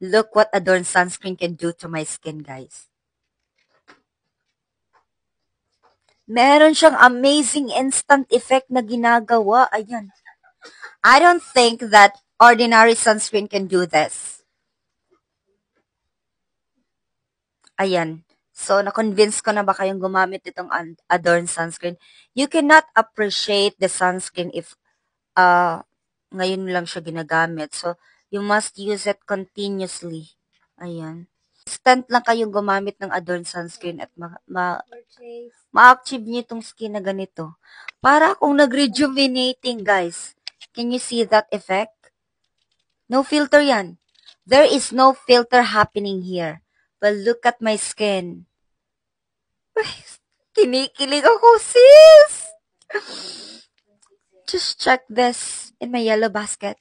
Look what Adorn sunscreen can do to my skin, guys. Meron siyang amazing instant effect na ginagawa. Ayan. I don't think that ordinary sunscreen can do this. Ayan. So, na-convince ko na ba kayong gumamit itong Adorn sunscreen? You cannot appreciate the sunscreen if ngayon lang siya ginagamit. So, you must use it continuously. Ayan. Instant lang kayong gumamit ng Adorn sunscreen at ma-achieve niyo itong skin na ganito. Para akong nag-rejuvenating, guys. Can you see that effect? No filter yan. There is no filter happening here. But look at my skin. Kinikilig ako, sis! Just check this in my yellow basket.